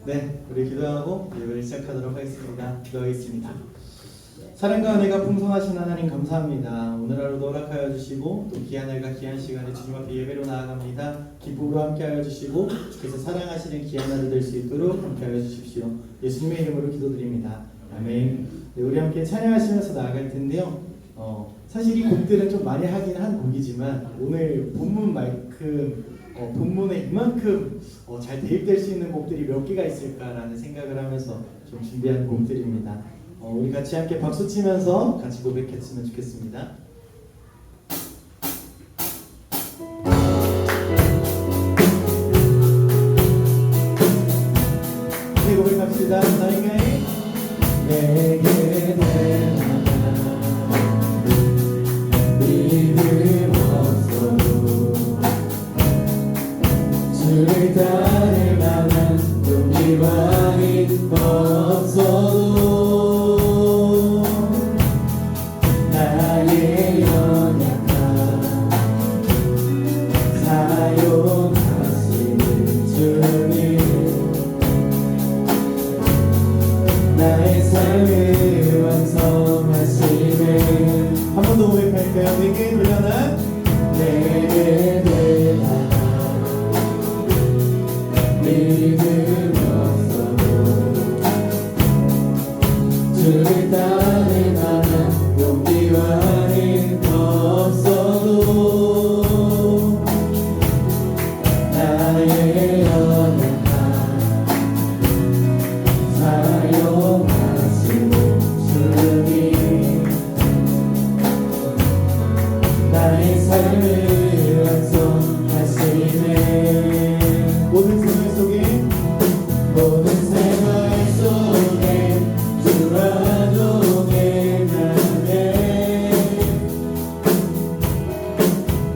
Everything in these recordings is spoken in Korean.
네, 우리 기도하고 예배를 시작하도록 하겠습니다. 기도하겠습니다. 사랑과 은혜가 풍성하신 하나님 감사합니다. 오늘 하루도 허락하여 주시고 또 귀한 날과 귀한 시간에 주님 앞에 예배로 나아갑니다. 기쁨으로 함께하여 주시고 주께서 사랑하시는 귀한 하루 될 수 있도록 함께하여 주십시오. 예수님의 이름으로 기도드립니다. 아멘. 네, 우리 함께 찬양하시면서 나아갈 텐데요. 사실 이 곡들은 좀 많이 하긴 한 곡이지만 오늘 본문만큼 본문에 이만큼 잘 대입될 수 있는 곡들이 몇 개가 있을까라는 생각을 하면서 좀 준비한 곡들입니다. 우리 같이 함께 박수 치면서 같이 고백했으면 좋겠습니다. 네, 고백합시다. 내게 대한 믿음 없어도 주를 따를 만한 용기와 힘 없어도 나의 연약함 사용하시는 주님 나의 삶을 완성하시네. 한 번 더 고백할까요? 내게 돌려나 내게 대한 믿음이 없어도 주를 따를 만한 용기와 힘 없어도 나의 연약함 사용하시는 주님 나의 삶을 완성하시네. 모든 생활 속에 주와 동행하네.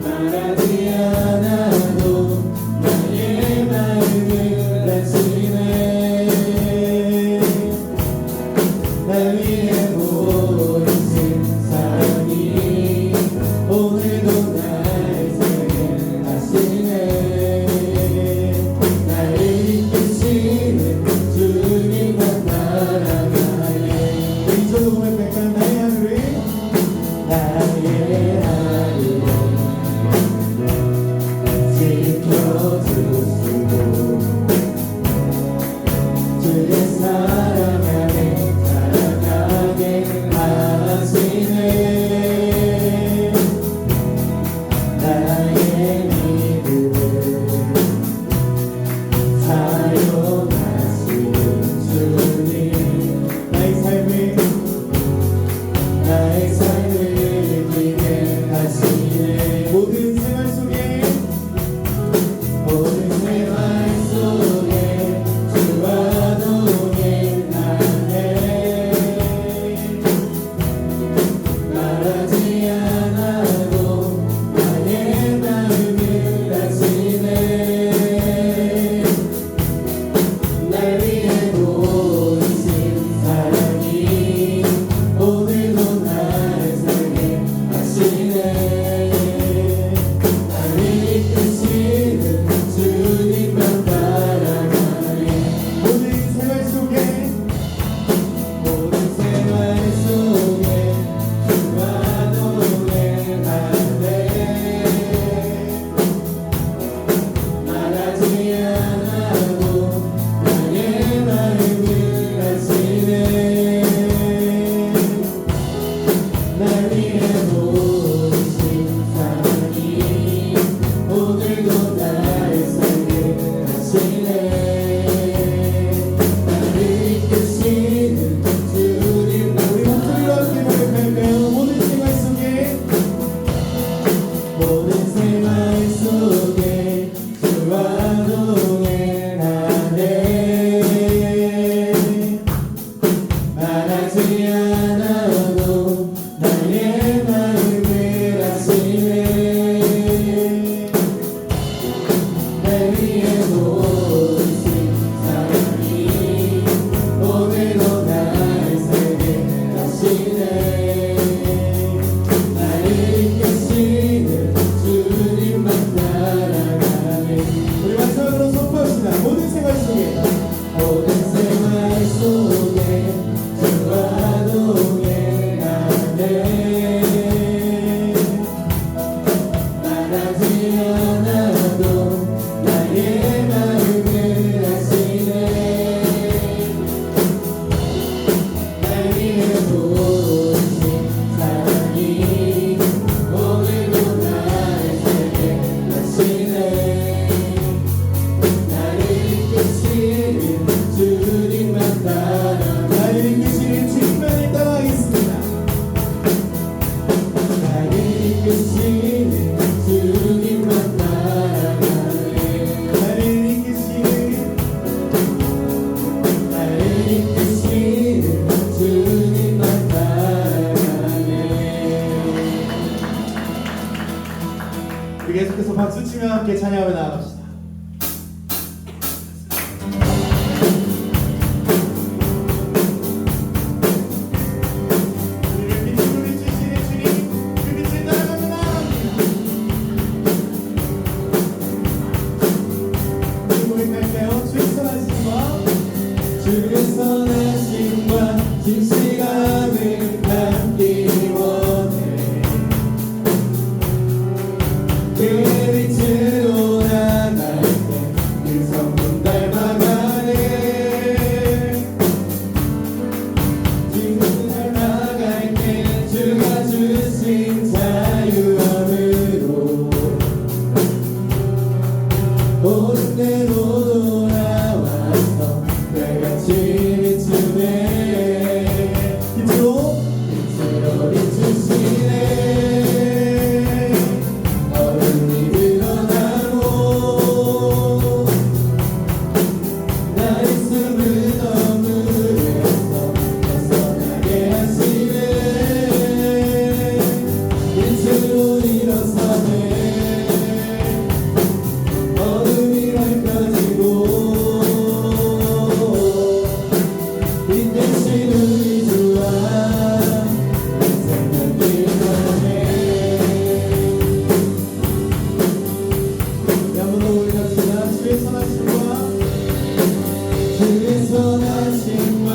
말하지 않아도 나의 마음을 아시네. 날 위해 보이신 사랑이 오늘도 날 살게 하시네. 나를 이끄시는 함께 찬양하며 나아갑시다. 우리를 빛으로 비추시는 주님, 그 빛을 따라가며 나아갑니다. 우리 고백할까요? 주의 선하심과 주의 선하심과 긴 시간을 담기 원해. 그 빛으로 나갈 때 그 성품 닮아가네. 지금 닮아갈 때 주가 주신 자유함으로 옳은 대로 돌아와서 내같이 비추네. 빛으로 비추시네. 어른이 드러나고 나 있음을 어물에서 벗어나게 하시네. 빛으로 일어서네. 어둠이 밝혀지고 빛 대신 우리 주와 생명이 변해. 한번 더 우리 같이 주의 선하심과 주의 선하심과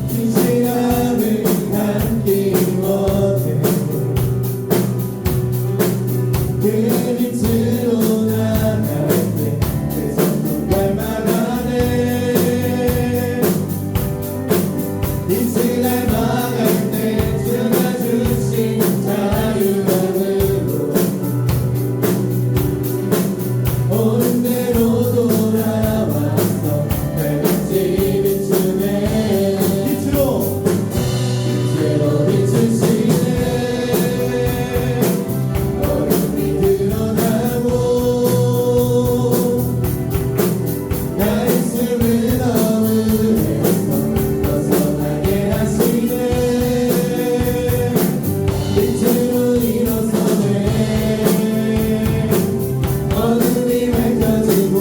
긴 시간을 담기 원해. 그 빛으로 나갈 때 그 성품 닮아가네. 빛을 닮아갈 때 주가 주신 자유함으로 옳은 대로 돌아와서 달같이 비추네. 빛으로 비추시네. 어둠이 드러나고 나 있음을 어물에서 벗어나게 하시네. 빛으로 일어서네. 어둠이 밝혀지고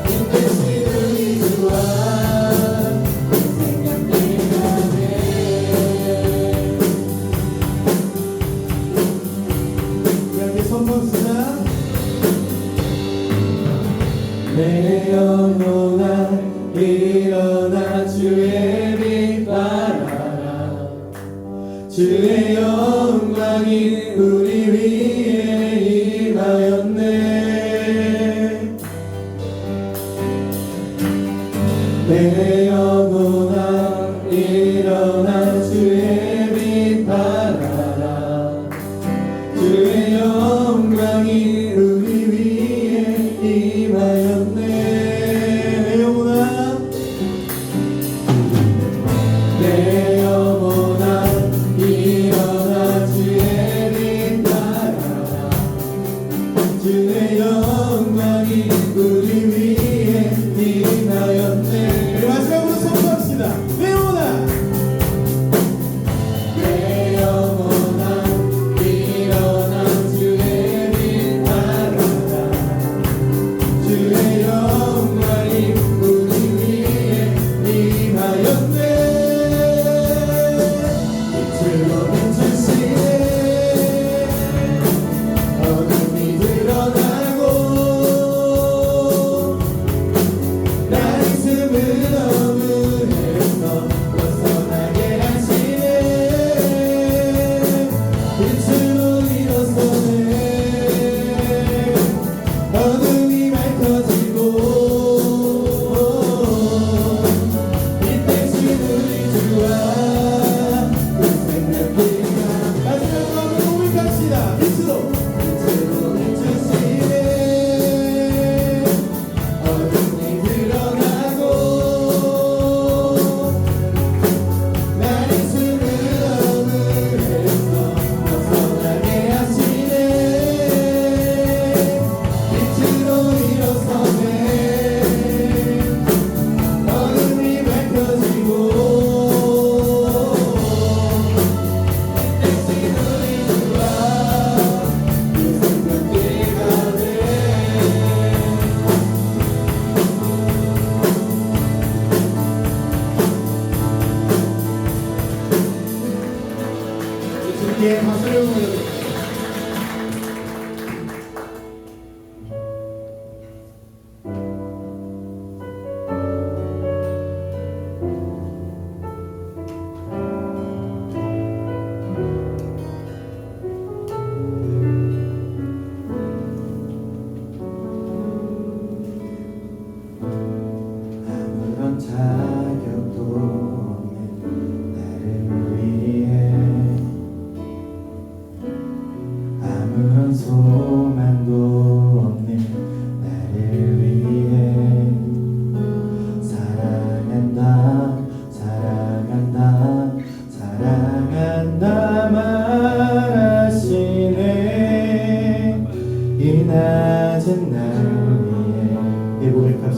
빛 대신 우리 주와 생명이 가네. 우리 함께 선포합시다. 내 영혼아 일어나 주의 빛 발하라. 주의 영광이 우리 위에 임하였네. 내 영혼아 일어나 주의 빛 발하라. 주의 영광이 우리 위에 임하였네. 내 영혼아 내 영혼아 일어나 주의 빛 발하라. 주의 영광이 우리 위에 임하였네. 마지막으로 선포합시다. 내 영혼아 내 영혼아 일어나 주의 빛 발하라. 주의 영광이 우리 위에 임하였네. 빛으로 비추시네. 어둠이 드러나고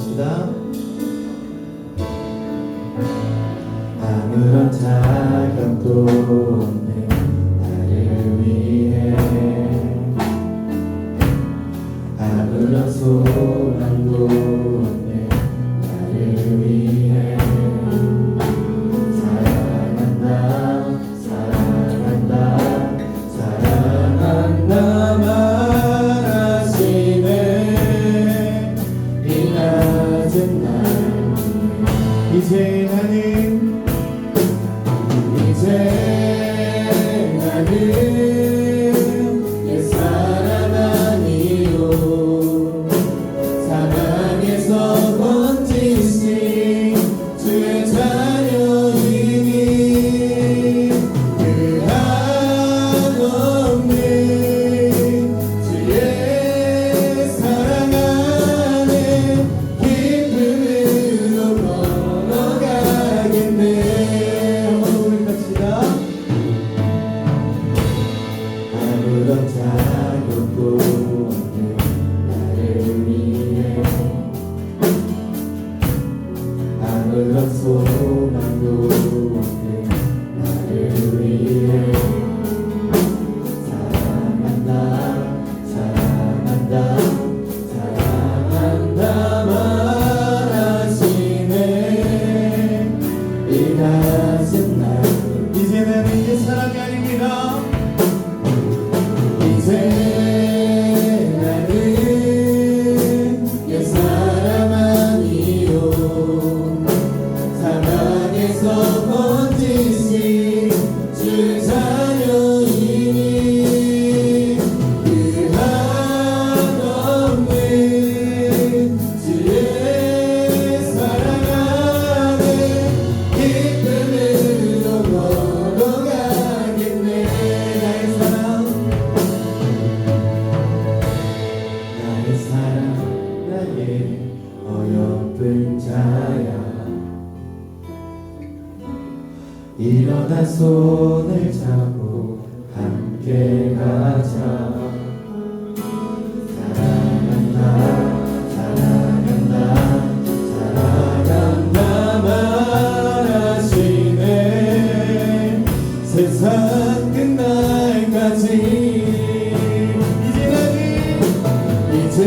합시다. 아무런 자격도 없는 나를 위해 아무런 소망도 없는 나를 위해 사랑한다 사랑한다 사랑한다 말하시네. 이 낮은 날 이제 나는 옛사람 아니요 사랑에서 번지신 주의 자녀이니 그 한없는 주의 사랑 안에 기쁨으로 걸어가겠네. 우리 갑시다. 아무런 자격도 없는 나를 위해 아무런 소망도 없는 나를 위해 사랑한다 사랑한다 사랑한다 말하시네. 이 낮은 날 이제 나는 이 사랑이 아닙니다. 이제 나는 옛사람 아니요 사랑에서 번지신 주 자녀이니 그 한없는 주의 사랑 안에 기쁨으로 걸어가겠네. 나의 사랑 나의 사랑 나의 어여쁜 자야 일어나 손을 잡고 함께 가자. 사랑한다 사랑한다 사랑한다 말하시네. 세상 끝날까지 이제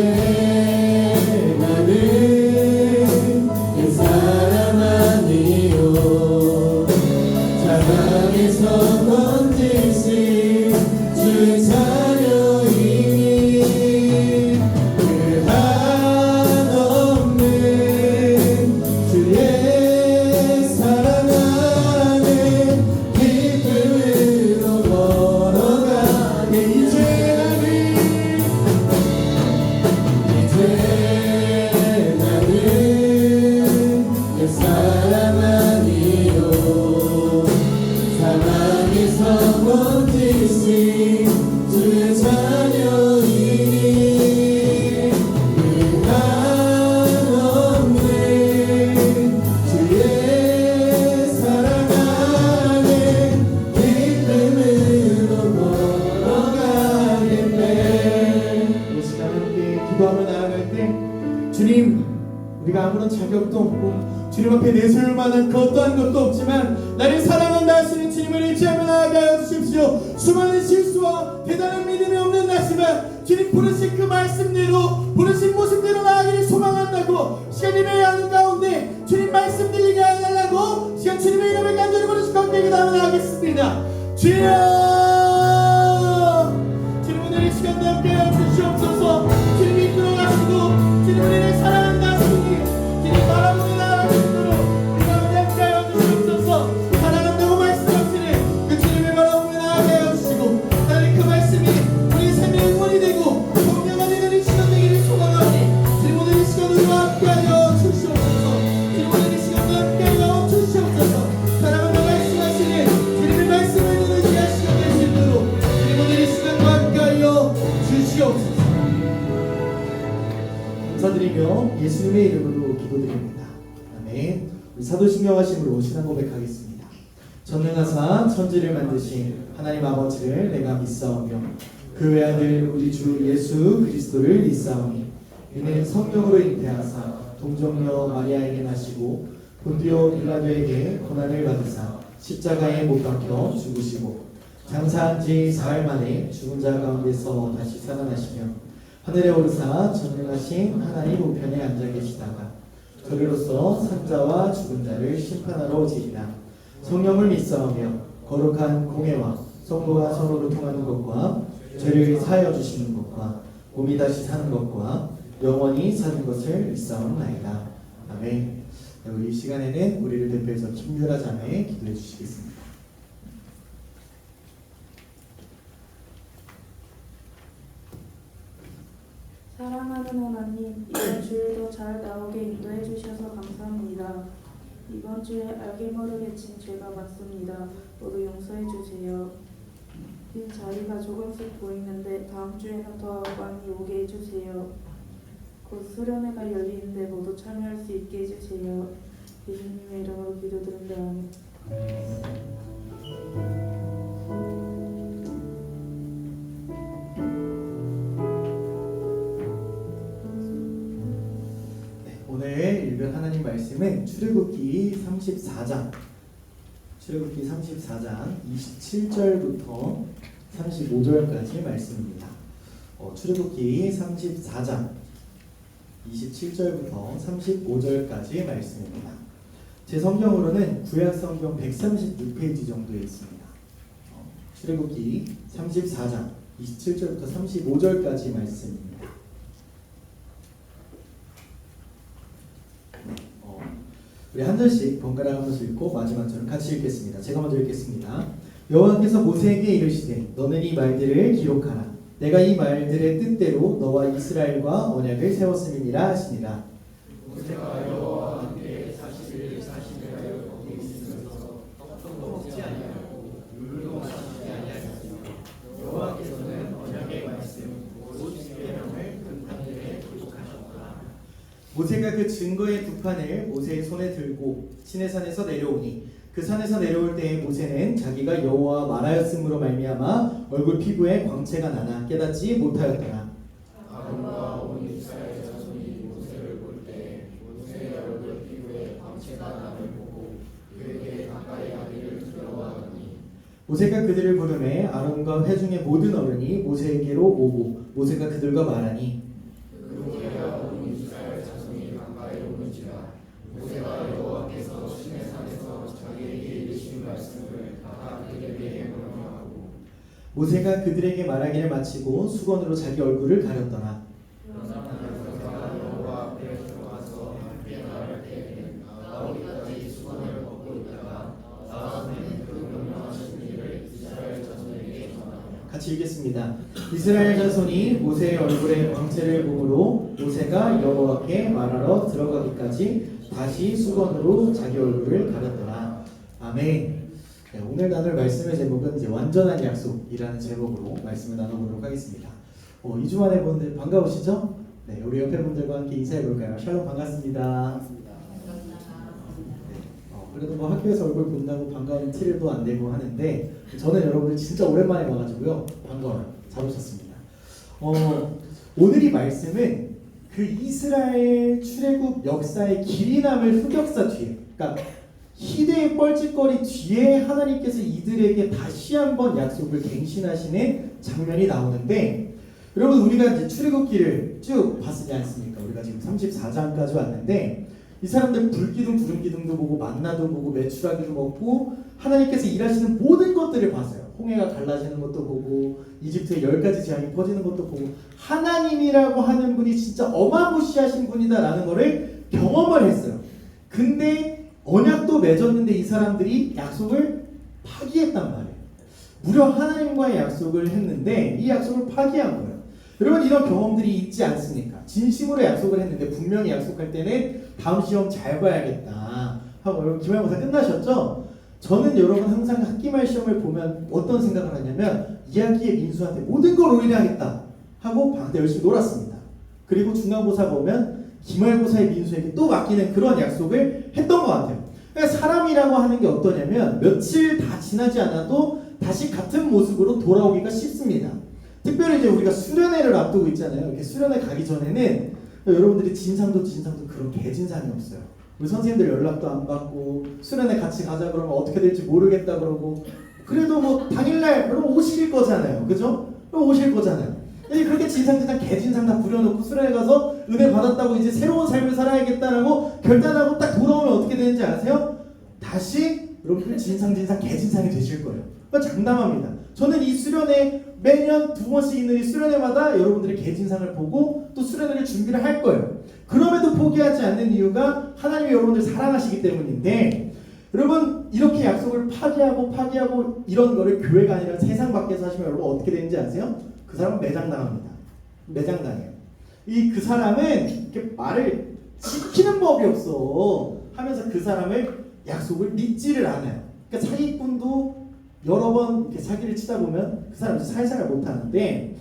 나는 옛사람 아니요 사랑에서 번지신 주의 자녀이니 그 한없는 주의 사랑 안에 기쁨으로 걸어가게. 이제 나는 옛사람 아니요 사랑에서 번지신 주의 자녀이니 그 한없는 주의 사랑 안에 기쁨으로 걸어가겠네. 이 시간 함께 기도하며 나아갈 때 주님, 우리가 아무런 자격도 없고 주님 앞에 내세울 만한 그 어떠한 것도 없지만 나를 사랑한다 하시는 주님을 의지하며 나아가게 하여 주십시오. 수많은 실수와 대단한 믿음이 없는 나지만 주님 부르신 그 말씀대로 부르신 모습대로 나아가기를 소망한다고 시간 예배해야 하는 가운데 주님 말씀 들리게 하려고 시간 주님의 이름을 간절히 부르신 가운데 기도하며 나아가겠습니다. 주여, 주님 오늘 이 시간도 함께 하여 주시옵소서. 주님이 이끌어가시고 주님 우리를 사랑한다 하시니 주님 바라보는 나라 주님으로 우리 가운데 함께 하여 주시옵소서. 사랑한다고 말씀하시는 그 주님을 바라보며 나아가게 하여 주시고 하나님 그 말씀이 우리의 삶의 응원이 되고 동료가 되는 이 시간 되기를 소망하니 주님 오늘 이 시간 우리와 함께 하여 주시옵소서. 주님 오늘 이 시간도 함께 하여 주시옵소서. 사랑한다고 말씀하시는 주님의 말씀을 듣는 이 시간 되시도록 주님 오늘 이 시간도 함께 하여 주시옵소서. 감사드리며 예수님의 이름으로 기도드립니다. 아멘. 우리 사도신경 하심으로 신앙 고백하겠습니다. 전능하사 천지를 만드신 하나님 아버지를 내가 믿사오며 그 외아들 우리 주 예수 그리스도를 믿사오니 이는 성령으로 잉태하사 동정녀 마리아에게 나시고 본디오 빌라도에게 고난을 받으사 십자가에 못 박혀 죽으시고 장사한 지 사흘 만에 죽은 자 가운데서 다시 살아나시며 하늘에 오르사 전능하신 하나님 우편에 앉아 계시다가 저리로서 산자와 죽은 자를 심판하러 오시리라. 성령을 믿사오며 거룩한 공회와 성도가 서로를 통하는 것과 죄를 사하여 주시는 것과 몸이 다시 사는 것과 영원히 사는 것을 믿사옵나이다. 아멘. 우리 이 시간에는 우리를 대표해서 김유라 자매 기도해 주시겠습니다. 사랑하는 하나님, 이번 주일도 잘 나오게 인도해 주셔서 감사합니다. 이번 주에 알게 모르게 진 죄가 많습니다. 모두 용서해 주세요. 빈 자리가 조금씩 보이는데 다음 주에는 더 많이 오게 해주세요. 곧 수련회가 열리는데 모두 참여할 수 있게 해주세요. 예수님의 이름으로 기도드립니다. 오늘 읽은 하나님 말씀은 출애굽기 34장 27절부터 35절까지 말씀입니다. 출애굽기 34장 27절부터 35절까지 말씀입니다. 제 성경으로는 구약 성경 136페이지 정도에 있습니다. 출애굽기 34장 27절부터 35절까지 말씀입니다. 우리 한 절씩 번갈아 가면서 읽고 마지막 절은 같이 읽겠습니다. 제가 먼저 읽겠습니다. 여호와께서 모세에게 이르시되 너는 이 말들을 기록하라. 내가 이 말들의 뜻대로 너와 이스라엘과 언약을 세웠음이니라 하시니라. 모세가 여호와와 함께 40일 사시며 거기 있으면서 떡도 먹지 아니하고 물도 마시지 아니하였으며 여호와께서는 언약의 말씀 곧 십계명을 그 판들에 기록하셨더라. 모세가 그 증거의 두 판을 모세의 손에 들고 시내산에서 내려오니 그 산에서 내려올 때에 모세는 자기가 여호와와 말하였으므로 말미암아 얼굴 피부에 광채가 나나 깨닫지 못하였더라. 아론과 온 이스라엘 자손이 모세를 볼 때 모세의 얼굴 피부에 광채가 남을 보고 그에게 가까이 하기를 두려워하더니 모세가 그들을 부르매 아론과 회중의 모든 어른이 모세에게로 오고 모세가 그들과 말하니 그로야 온 이스라엘 자손이 가까이 오는지라. 모세가 여호와께서 시내산에서 자기에게 이르신 말씀을 다 그들에게 명령하고 모세가 그들에게 말하기를 마치고 수건으로 자기 얼굴을 가렸더라. 모세가 여호와 앞에 들어가서 함께 나갈 때에는 나오기까지 수건을 벗고 있다가 나와서는 그 명령하신 일을 이스라엘 자손에게 전하며 같이 읽겠습니다. 이스라엘 자손이 모세의 얼굴에 광채를 보므로 모세가 여호와께 말하러 들어가기까지 다시 수건으로 자기 얼굴을 가렸더라. 아멘. 네, 오늘 나눌 말씀의 제목은 이제 완전한 약속이라는 제목으로 말씀을 나눠보도록 하겠습니다. 2주 만에 보는데 반가우시죠? 네, 우리 옆에 분들과 함께 인사해 볼까요? 샬롬 반갑습니다. 그래도 뭐 학교에서 얼굴 본다고 반가운 티를 또 안 내고 하는데 저는 여러분들 진짜 오랜만에 와가지고요 반가워요. 잘 오셨습니다. 오늘 이 말씀은 그 이스라엘 출애굽 역사의 길이 남을 흑역사 뒤에, 그러니까 희대의 뻘짓거리 뒤에 하나님께서 이들에게 다시 한번 약속을 갱신하시는 장면이 나오는데, 여러분 우리가 이제 출애굽기를 쭉 봤지 않습니까? 우리가 지금 34장까지 왔는데 이 사람들 불기둥 구름기둥도 보고 만나도 보고 메추라기도 먹고 하나님께서 일하시는 모든 것들을 봤어요. 홍해가 갈라지는 것도 보고 이집트의 10가지 재앙이 퍼지는 것도 보고 하나님이라고 하는 분이 진짜 어마무시하신 분이다라는 것을 경험을 했어요. 근데 언약도 맺었는데 이 사람들이 약속을 파기했단 말이에요. 무려 하나님과의 약속을 했는데 이 약속을 파기한 거예요. 여러분 이런 경험들이 있지 않습니까? 진심으로 약속을 했는데 분명히 약속할 때는 다음 시험 잘 봐야겠다 하고, 여러분 기말고사 끝나셨죠? 저는 여러분 항상 학기말 시험을 보면 어떤 생각을 하냐면 이야기의 민수한테 모든 걸 올인하겠다 하고 방학 때 열심히 놀았습니다. 그리고 중간고사 보면 기말고사의 민수에게 또 맡기는 그런 약속을 했던 것 같아요. 그러니까 사람이라고 하는 게 어떠냐면 며칠 다 지나지 않아도 다시 같은 모습으로 돌아오기가 쉽습니다. 특별히 이제 우리가 수련회를 앞두고 있잖아요. 이렇게 수련회 가기 전에는 여러분들이 진상도 그런 개진상이 없어요. 우리 선생님들 연락도 안 받고 수련회 같이 가자 그러면 어떻게 될지 모르겠다 그러고 그래도 뭐 당일날 여러분 오실 거잖아요. 그죠? 그럼 오실 거잖아요. 그렇게 진상 개진상 다 부려놓고 수련회 가서 은혜 받았다고 이제 새로운 삶을 살아야겠다라고 결단하고 딱 돌아오면 어떻게 되는지 아세요? 다시 여러분들 진상 개진상이 되실 거예요. 장담합니다. 저는 이 수련회 매년 2번씩 있는 이 수련회마다 여러분들의 개진상을 보고 또 수련회를 준비를 할 거예요. 그럼에도 포기하지 않는 이유가 하나님이 여러분들 사랑하시기 때문인데, 여러분 이렇게 약속을 파기하고 이런 거를 교회가 아니라 세상 밖에서 하시면 여러분 어떻게 되는지 아세요? 그 사람은 매장당합니다. 매장당해요. 그 사람은 이렇게 말을 지키는 법이 없어 하면서 그 사람을 약속을 믿지를 않아요. 그러니까 사기꾼도 여러 번 이렇게 사기를 치다 보면 그 사람이 살살 못하는데,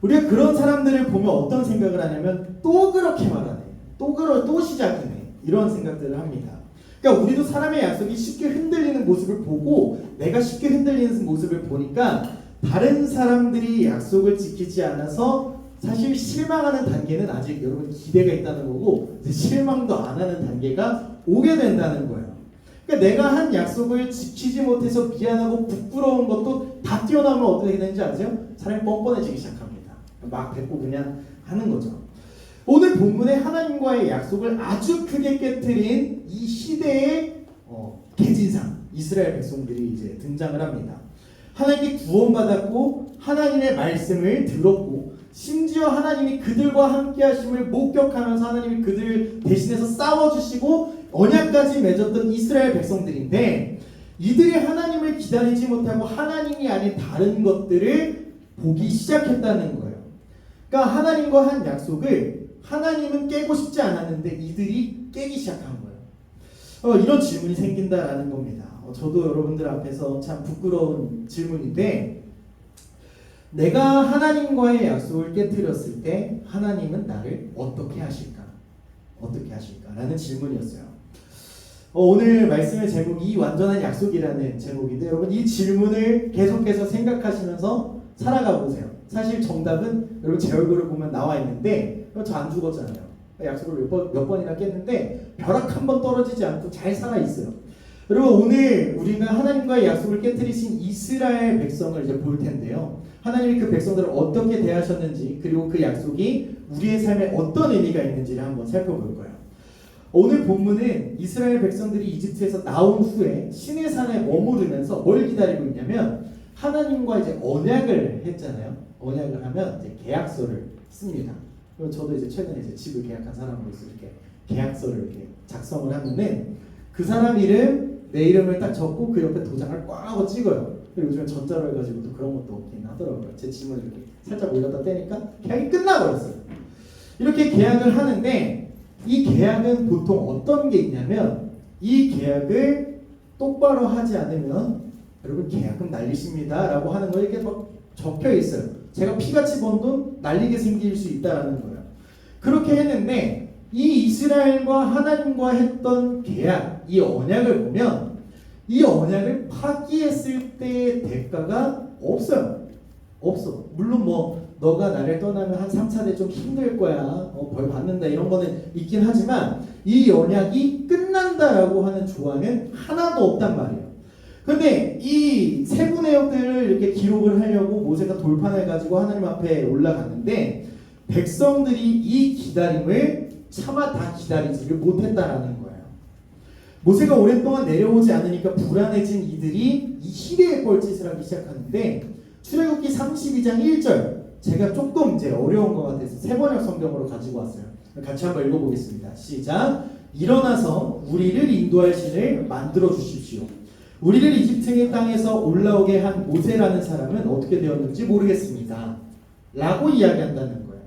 우리가 그런 사람들을 보면 어떤 생각을 하냐면 또 그렇게 말하네, 또 시작이네, 이런 생각들을 합니다. 그러니까 우리도 사람의 약속이 쉽게 흔들리는 모습을 보고 내가 쉽게 흔들리는 모습을 보니까 다른 사람들이 약속을 지키지 않아서 사실 실망하는 단계는 아직 여러분 기대가 있다는 거고 실망도 안 하는 단계가 오게 된다는 거예요. 그러니까 내가 한 약속을 지키지 못해서 미안하고 부끄러운 것도 다 뛰어나오면 어떻게 되는지 아세요? 사람이 뻔뻔해지기 시작합니다. 막 뱉고 그냥 하는 거죠. 오늘 본문에 하나님과의 약속을 아주 크게 깨트린 이 시대의 개진상 이스라엘 백성들이 이제 등장을 합니다. 하나님께 구원받았고 하나님의 말씀을 들었고 심지어 하나님이 그들과 함께 하심을 목격하면서 하나님이 그들 대신해서 싸워주시고 언약까지 맺었던 이스라엘 백성들인데, 이들이 하나님을 기다리지 못하고 하나님이 아닌 다른 것들을 보기 시작했다는 거예요. 그러니까 하나님과 한 약속을 하나님은 깨고 싶지 않았는데 이들이 깨기 시작한 거예요. 이런 질문이 생긴다라는 겁니다. 저도 여러분들 앞에서 참 부끄러운 질문인데, 내가 하나님과의 약속을 깨트렸을 때 하나님은 나를 어떻게 하실까? 어떻게 하실까? 라는 질문이었어요. 오늘 말씀의 제목이 완전한 약속이라는 제목인데, 여러분 이 질문을 계속해서 생각하시면서 살아가 보세요. 사실 정답은 여러분 제 얼굴을 보면 나와 있는데 저 안 죽었잖아요. 약속을 몇 번이나 깼는데 벼락 한 번 떨어지지 않고 잘 살아 있어요. 여러분 오늘 우리가 하나님과의 약속을 깨트리신 이스라엘 백성을 이제 볼 텐데요. 하나님이 그 백성들을 어떻게 대하셨는지, 그리고 그 약속이 우리의 삶에 어떤 의미가 있는지를 한번 살펴볼 거예요. 오늘 본문은 이스라엘 백성들이 이집트에서 나온 후에 시내산에 머무르면서 뭘 기다리고 있냐면 하나님과 이제 언약을 했잖아요. 언약을 하면 이제 계약서를 씁니다. 그리고 저도 이제 최근에 이제 집을 계약한 사람으로서 이렇게 계약서를 이렇게 작성을 하면은 그 사람 이름, 내 이름을 딱 적고 그 옆에 도장을 꽉 하고 찍어요. 그리고 요즘에 전자로 해가지고 또 그런 것도 없긴 하더라고요. 제 지문을 이렇게 살짝 올렸다 떼니까 계약이 끝나버렸어요. 이렇게 계약을 하는데, 이 계약은 보통 어떤 게 있냐면, 이 계약을 똑바로 하지 않으면 여러분 계약금 날리십니다 라고 하는 거 이렇게 막 적혀 있어요. 제가 피같이 번 돈 날리게 생길 수 있다라는 거예요. 그렇게 했는데 이 이스라엘과 하나님과 했던 계약, 이 언약을 보면 이 언약을 파기했을 때의 대가가 없어요. 없어. 물론 뭐 너가 나를 떠나면 한 3차례 좀 힘들 거야, 벌 받는다 이런 거는 있긴 하지만 이 언약이 끝난다라고 하는 조항은 하나도 없단 말이에요. 그런데 이 세부 내역들을 이렇게 기록을 하려고 모세가 돌판을 가지고 하나님 앞에 올라갔는데 백성들이 이 기다림을 차마 다 기다리지를 못했다라는 거예요. 모세가 오랫동안 내려오지 않으니까 불안해진 이들이 이 희대의 뻘짓을 하기 시작하는데, 출애굽기 32장 1절 제가 조금 이제 어려운 것 같아서 세번역 성경으로 가지고 왔어요. 같이 한번 읽어보겠습니다. 시작. 일어나서 우리를 인도할 신을 만들어 주십시오. 우리를 이집트의 땅에서 올라오게 한 모세라는 사람은 어떻게 되었는지 모르겠습니다 라고 이야기한다는 거예요.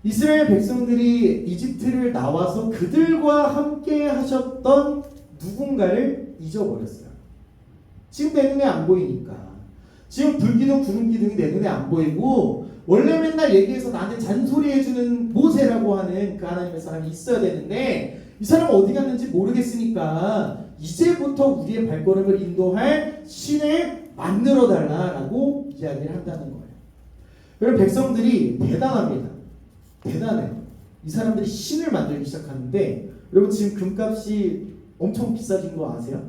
이스라엘 백성들이 이집트를 나와서 그들과 함께 하셨던 누군가를 잊어버렸어요. 지금 내 눈에 안 보이니까. 지금 불기둥 구름기둥이 내 눈에 안 보이고, 원래 맨날 얘기해서 나한테 잔소리해주는 모세라고 하는 그 하나님의 사람이 있어야 되는데 이 사람은 어디 갔는지 모르겠으니까 이제부터 우리의 발걸음을 인도할 신을 만들어 달라라고 이야기를 한다는 거예요. 여러분 백성들이 대단합니다. 대단해. 이 사람들이 신을 만들기 시작하는데, 여러분 지금 금값이 엄청 비싸진 거 아세요?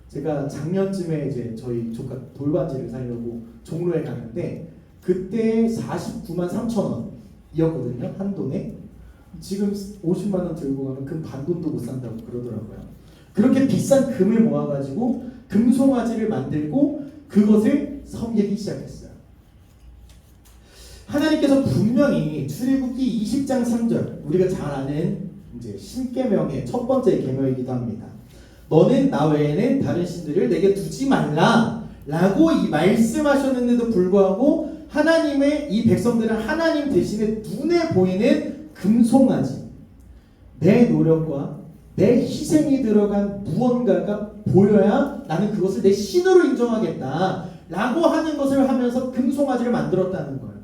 제가 작년쯤에 이제 저희 조카 돌반지를 사려고 종로에 갔는데 그때 49만 3천 원이었거든요, 한 돈에. 지금 50만 원 들고 가면 금 반 돈도 못 산다고 그러더라고요. 그렇게 비싼 금을 모아가지고 금송아지를 만들고 그것을 섬기기 시작했어요. 하나님께서 분명히 출애굽기 20장 3절, 우리가 잘 아는 이제 신계명의 첫 번째 계명이기도 합니다. 너는 나 외에는 다른 신들을 내게 두지 말라 라고 이 말씀하셨는데도 불구하고 하나님의 이 백성들은 하나님 대신에 눈에 보이는 금송아지, 내 노력과 내 희생이 들어간 무언가가 보여야 나는 그것을 내 신으로 인정하겠다 라고 하는 것을 하면서 금송아지를 만들었다는 거예요.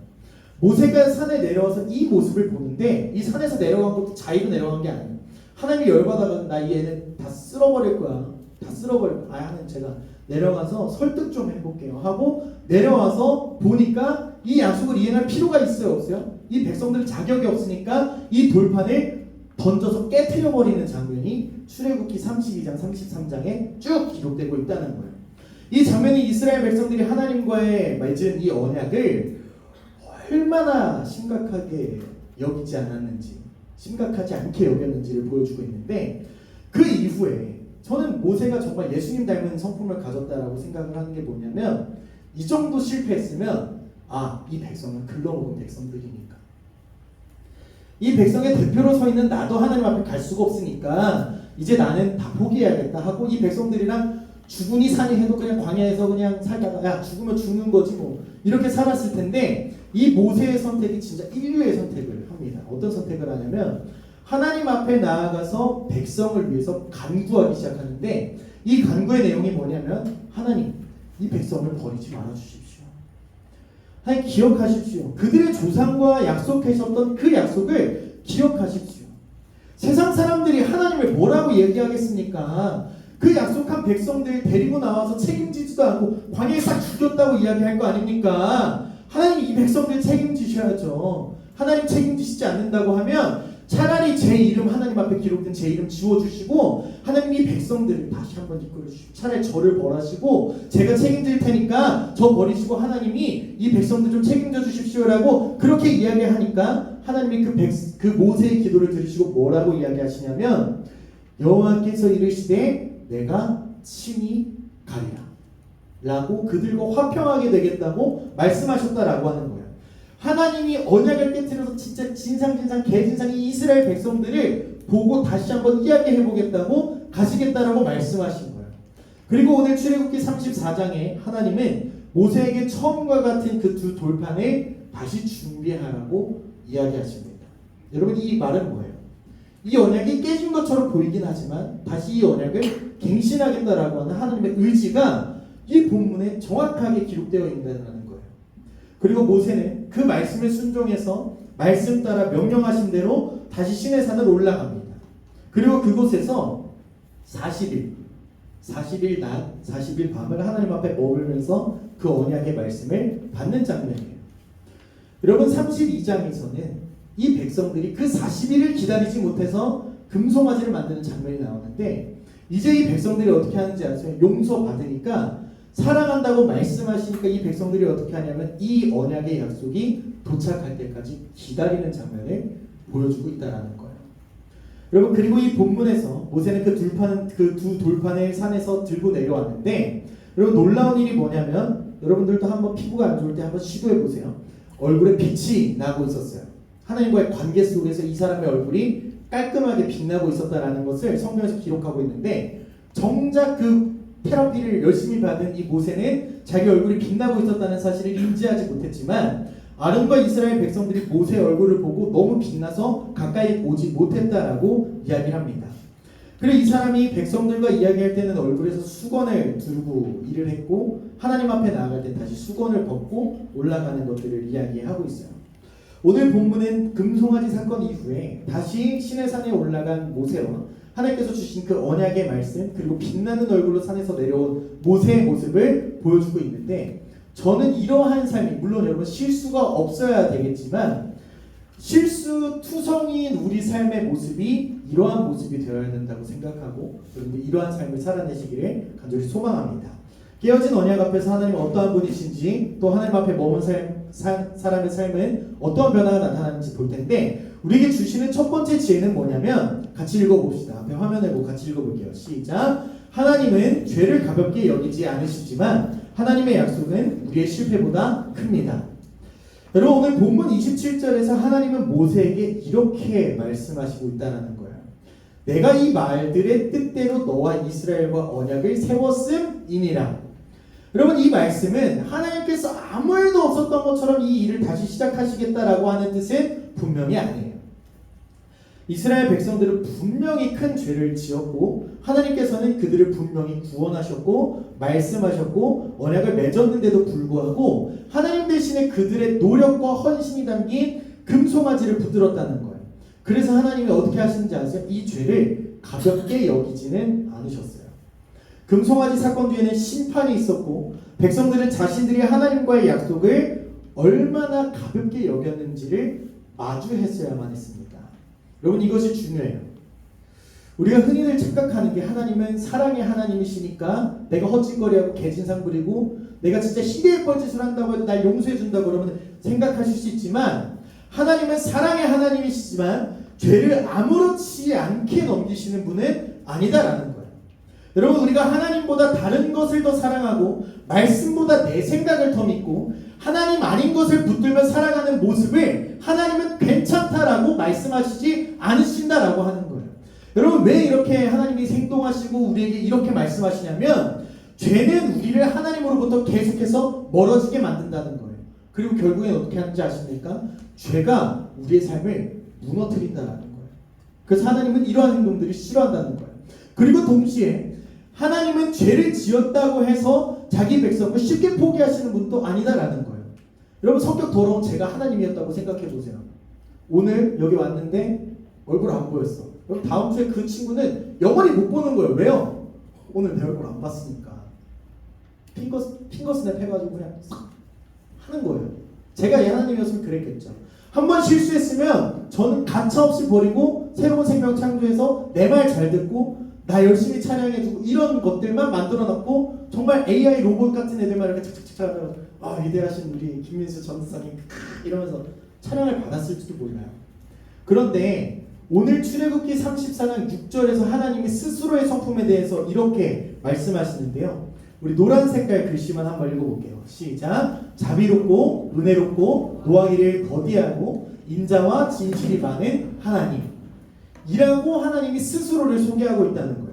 모세가 산에 내려와서 이 모습을 보는데, 이 산에서 내려간 것도 자의로 내려간 게 아니에요. 하나님이 열받아서 나 이 애는 다 쓸어버릴 거야, 다 쓸어버릴 거야. 하나님, 제가 내려가서 설득 좀 해볼게요 하고 내려와서 보니까 이 약속을 이행할 필요가 있어요, 없어요? 이 백성들 자격이 없으니까 이 돌판을 던져서 깨트려버리는 장면이 출애굽기 32장 33장에 쭉 기록되고 있다는 거예요. 이 장면이 이스라엘 백성들이 하나님과의 맺은 이 언약을 얼마나 심각하게 여기지 않았는지, 심각하지 않게 여겼는지를 보여주고 있는데, 그 이후에 저는 모세가 정말 예수님 닮은 성품을 가졌다라고 생각을 하는 게 뭐냐면, 이 정도 실패했으면 이 백성은 글러먹은 백성들이니까, 이 백성의 대표로 서 있는 나도 하나님 앞에 갈 수가 없으니까 이제 나는 다 포기해야겠다 하고 이 백성들이랑 죽으니 사니 해도 그냥 광야에서 그냥 살다가 야 죽으면 죽는 거지 뭐 이렇게 살았을 텐데, 이 모세의 선택이 진짜 인류의 선택을 합니다. 어떤 선택을 하냐면 하나님 앞에 나아가서 백성을 위해서 간구하기 시작하는데, 이 간구의 내용이 뭐냐면 하나님, 이 백성을 버리지 말아주십시오. 하나님, 기억하십시오. 그들의 조상과 약속하셨던 그 약속을 기억하십시오. 세상 사람들이 하나님을 뭐라고 얘기하겠습니까? 그 약속한 백성들 데리고 나와서 책임지지도 않고 광야에 싹 죽였다고 이야기할 거 아닙니까? 하나님, 이 백성들 책임지셔야죠. 하나님 책임지시지 않는다고 하면 차라리 제 이름, 하나님 앞에 기록된 제 이름 지워주시고 하나님 이 백성들을 다시 한번 이끌어주시고 차라리 저를 벌하시고 제가 책임질 테니까 저 버리시고 하나님이 이 백성들 좀 책임져 주십시오라고 그렇게 이야기하니까 하나님이 그 모세의 기도를 들으시고 뭐라고 이야기하시냐면, 여호와께서 이르시되 내가 친히 가리라 라고 그들과 화평하게 되겠다고 말씀하셨다라고 하는 거예요. 하나님이 언약을 깨트려서 진짜 진상진상 개진상이 이스라엘 백성들을 보고 다시 한번 이야기해보겠다고 가시겠다라고 말씀하신 거예요. 그리고 오늘 출애굽기 34장에 하나님은 모세에게 처음과 같은 그 두 돌판을 다시 준비하라고 이야기하십니다. 여러분, 이 말은 뭐예요? 이 언약이 깨진 것처럼 보이긴 하지만 다시 이 언약을 갱신하겠다라고 하는 하나님의 의지가 이 본문에 정확하게 기록되어 있다는 거예요. 그리고 모세는 그 말씀을 순종해서 말씀 따라 명령하신 대로 다시 시내산으로 올라갑니다. 그리고 그곳에서 40일 낮 40일 밤을 하나님 앞에 머물면서 그 언약의 말씀을 받는 장면이에요. 여러분, 32장에서는 이 백성들이 그 40일을 기다리지 못해서 금송아지를 만드는 장면이 나오는데, 이제 이 백성들이 어떻게 하는지 아세요? 용서받으니까, 사랑한다고 말씀하시니까 이 백성들이 어떻게 하냐면 이 언약의 약속이 도착할 때까지 기다리는 장면을 보여주고 있다는 거예요. 여러분, 그리고 이 본문에서 모세는 그 두 돌판을 산에서 들고 내려왔는데, 여러분, 놀라운 일이 뭐냐면, 여러분들도 한번 피부가 안 좋을 때 한번 시도해 보세요. 얼굴에 빛이 나고 있었어요. 하나님과의 관계 속에서 이 사람의 얼굴이 깔끔하게 빛나고 있었다라는 것을 성경에서 기록하고 있는데, 정작 그 테라피를 열심히 받은 이 모세는 자기 얼굴이 빛나고 있었다는 사실을 인지하지 못했지만, 아론과 이스라엘 백성들이 모세의 얼굴을 보고 너무 빛나서 가까이 오지 못했다라고 이야기를 합니다. 그리고 이 사람이 백성들과 이야기할 때는 얼굴에서 수건을 두르고 일을 했고, 하나님 앞에 나아갈 때 다시 수건을 벗고 올라가는 것들을 이야기하고 있어요. 오늘 본문은 금송아지 사건 이후에 다시 시내산에 올라간 모세와 하나님께서 주신 그 언약의 말씀, 그리고 빛나는 얼굴로 산에서 내려온 모세의 모습을 보여주고 있는데, 저는 이러한 삶이, 물론 여러분 실수가 없어야 되겠지만 실수투성이인 우리 삶의 모습이 이러한 모습이 되어야 된다고 생각하고 여러분들 이러한 삶을 살아내시기를 간절히 소망합니다. 깨어진 언약 앞에서 하나님은 어떠한 분이신지 또 하나님 앞에 머문 사람의 삶은 어떠한 변화가 나타나는지 볼 텐데 우리에게 주시는 첫 번째 지혜는 뭐냐면 같이 읽어봅시다. 앞에 화면을 보고 같이 읽어볼게요. 시작. 하나님은 죄를 가볍게 여기지 않으시지만 하나님의 약속은 우리의 실패보다 큽니다. 여러분 오늘 본문 27절에서 하나님은 모세에게 이렇게 말씀하시고 있다는 거예요. 내가 이 말들의 뜻대로 너와 이스라엘과 언약을 세웠음이니라. 여러분 이 말씀은 하나님께서 아무 일도 없었던 것처럼 이 일을 다시 시작하시겠다라고 하는 뜻은 분명히 아니에요. 이스라엘 백성들은 분명히 큰 죄를 지었고 하나님께서는 그들을 분명히 구원하셨고 말씀하셨고 언약을 맺었는데도 불구하고 하나님 대신에 그들의 노력과 헌신이 담긴 금송아지를 붙들었다는 거예요. 그래서 하나님이 어떻게 하시는지 아세요? 이 죄를 가볍게 여기지는 않으셨어요. 금송아지 사건 뒤에는 심판이 있었고 백성들은 자신들이 하나님과의 약속을 얼마나 가볍게 여겼는지를 마주했어야만 했습니다. 여러분 이것이 중요해요. 우리가 흔히들 착각하는 게 하나님은 사랑의 하나님이시니까 내가 헛짓거리하고 개진상 부리고 내가 진짜 희대의 뻘짓을 한다고 해도 날 용서해 준다고 그러면 생각하실 수 있지만 하나님은 사랑의 하나님이시지만 죄를 아무렇지 않게 넘기시는 분은 아니다라는 거예요. 여러분 우리가 하나님보다 다른 것을 더 사랑하고 말씀보다 내 생각을 더 믿고 하나님 아닌 것을 붙들며 살아가는 모습을 하나님은 괜찮다라고 말씀하시지 않으신다라고 하는 거예요. 여러분 왜 이렇게 하나님이 행동하시고 우리에게 이렇게 말씀하시냐면 죄는 우리를 하나님으로부터 계속해서 멀어지게 만든다는 거예요. 그리고 결국엔 어떻게 하는지 아십니까? 죄가 우리의 삶을 무너뜨린다는 거예요. 그래서 하나님은 이러한 행동들을 싫어한다는 거예요. 그리고 동시에 하나님은 죄를 지었다고 해서 자기 백성을 쉽게 포기하시는 분도 아니다라는 거예요. 여러분 성격 더러운 제가 하나님이었다고 생각해 보세요. 오늘 여기 왔는데 얼굴 안 보였어. 그럼 다음 주에 그 친구는 영원히 못 보는 거예요. 왜요? 오늘 내 얼굴 안 봤으니까. 핑거스냅 해가지고 그냥 싹 하는 거예요. 제가 하나님이었으면 그랬겠죠. 한 번 실수했으면 저는 가차없이 버리고 새로운 생명 창조해서 내 말 잘 듣고 나 열심히 찬양해주고 이런 것들만 만들어놨고 정말 AI 로봇 같은 애들만 이렇게 착착착 하면 아 위대하신 우리 김민수 전사님 이러면서 찬양을 받았을지도 몰라요. 그런데 오늘 출애굽기 34장 6절에서 하나님이 스스로의 성품에 대해서 이렇게 말씀하시는데요. 우리 노란 색깔 글씨만 한번 읽어볼게요. 시작. 자비롭고 은혜롭고 노하기를 더디하고 인자와 진실이 많은 하나님 이라고 하나님이 스스로를 소개하고 있다는 거예요.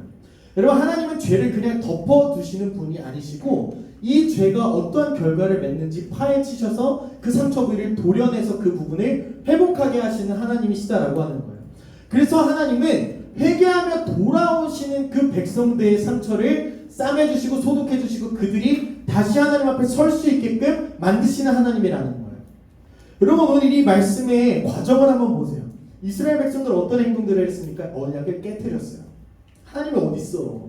여러분 하나님은 죄를 그냥 덮어두시는 분이 아니시고 이 죄가 어떠한 결과를 맺는지 파헤치셔서 그 상처 부위를 도려내서 그 부분을 회복하게 하시는 하나님이시다라고 하는 거예요. 그래서 하나님은 회개하며 돌아오시는 그 백성들의 상처를 싸매주시고 소독해주시고 그들이 다시 하나님 앞에 설 수 있게끔 만드시는 하나님이라는 거예요. 여러분 오늘 이 말씀의 과정을 한번 보세요. 이스라엘 백성들 어떤 행동들을 했습니까? 언약을 깨뜨렸어요. 하나님이 어디 있어?